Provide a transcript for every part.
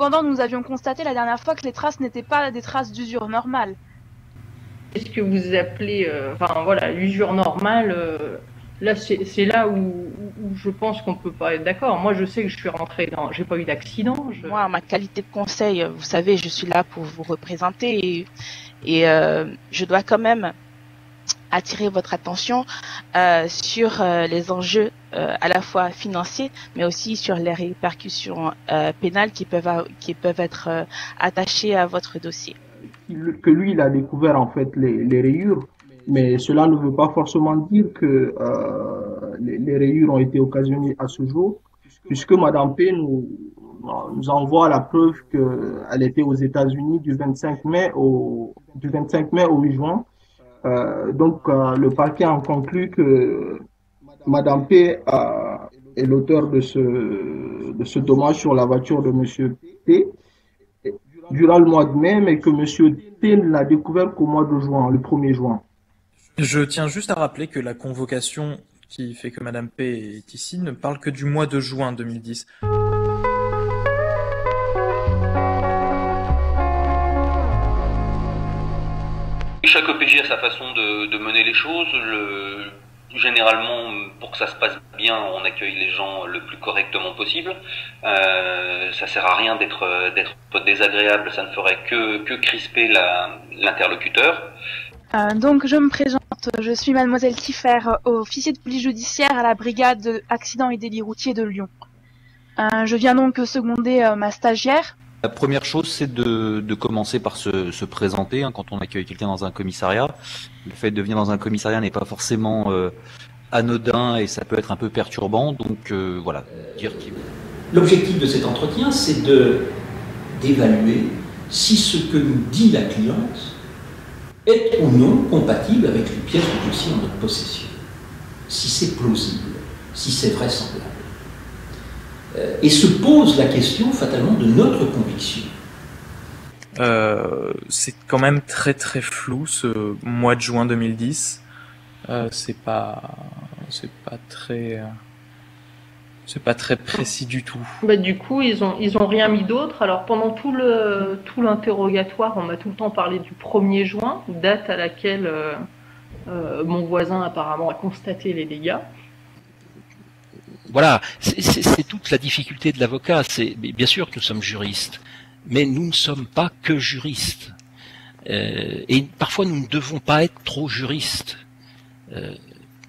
Cependant, nous avions constaté la dernière fois que les traces n'étaient pas des traces d'usure normale. Est-ce que vous appelez, enfin voilà, l'usure normale, là c'est là où je pense qu'on peut pas être d'accord. Moi je sais que je suis rentrée dans, j'ai pas eu d'accident. Moi, en ma qualité de conseil, vous savez, je suis là pour vous représenter et je dois quand même attirer votre attention sur les enjeux à la fois financiers, mais aussi sur les répercussions pénales qui peuvent être attachées à votre dossier. Que lui, il a découvert en fait les rayures, mais cela ne veut pas forcément dire que les rayures ont été occasionnées à ce jour, puisque Madame P nous envoie la preuve qu'elle était aux États-Unis du 25 mai au 8 juin. Donc, le parquet en conclut que Madame P est l'auteur de ce dommage sur la voiture de Monsieur T durant le mois de mai, mais que Monsieur T ne l'a découvert qu'au mois de juin, le 1er juin. Je tiens juste à rappeler que la convocation qui fait que Madame P est ici ne parle que du mois de juin 2010. Chaque OPJ a sa façon de mener les choses. Généralement, pour que ça se passe bien, on accueille les gens le plus correctement possible. Ça sert à rien d'être désagréable, ça ne ferait que crisper l'interlocuteur. Donc je me présente, je suis Mademoiselle Kiffer, officier de police judiciaire à la brigade accidents et délits routiers de Lyon. Je viens donc seconder ma stagiaire. La première chose, c'est de commencer par se présenter quand on accueille quelqu'un dans un commissariat. Le fait de venir dans un commissariat n'est pas forcément anodin et ça peut être un peu perturbant. Donc voilà, dire qu'il... L'objectif de cet entretien, c'est d'évaluer si ce que nous dit la cliente est ou non compatible avec les pièces de dossier en notre possession. Si c'est plausible, si c'est vraisemblable. Et se pose la question fatalement de notre conviction. C'est quand même très très flou ce mois de juin 2010. C'est pas très précis du tout. Bah, du coup, ils ont rien mis d'autre. Alors pendant tout l'interrogatoire, on m'a tout le temps parlé du 1er juin, date à laquelle mon voisin apparemment a constaté les dégâts. Voilà, c'est toute la difficulté de l'avocat. Bien sûr que nous sommes juristes, mais nous ne sommes pas que juristes. Et parfois nous ne devons pas être trop juristes.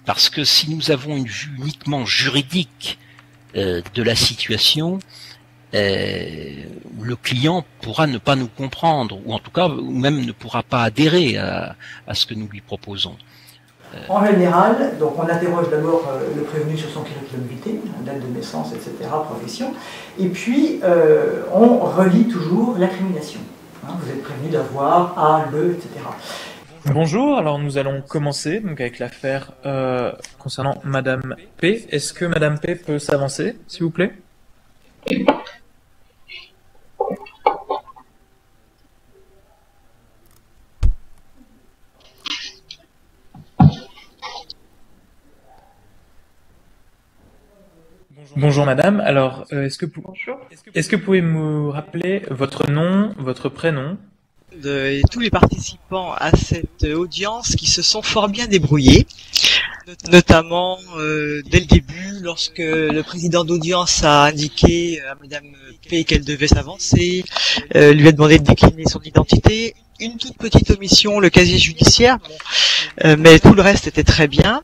Parce que si nous avons une vue uniquement juridique de la situation, le client pourra ne pas nous comprendre, ou en tout cas, ou même ne pourra pas adhérer à ce que nous lui proposons. En général, donc on interroge d'abord le prévenu sur son curriculum vitae, date de naissance, etc., profession, et puis on relie toujours l'incrimination. Vous êtes prévenu d'avoir A, le, etc. Bonjour, alors nous allons commencer donc avec l'affaire concernant Madame P. Est-ce que Madame P peut s'avancer, s'il vous plaît? Bonjour madame, alors est-ce que vous pouvez me rappeler votre nom, votre prénom? Et tous les participants à cette audience qui se sont fort bien débrouillés, notamment dès le début, lorsque le président d'audience a indiqué à Madame P qu'elle devait s'avancer, lui a demandé de décliner son identité, une toute petite omission, le casier judiciaire, mais tout le reste était très bien.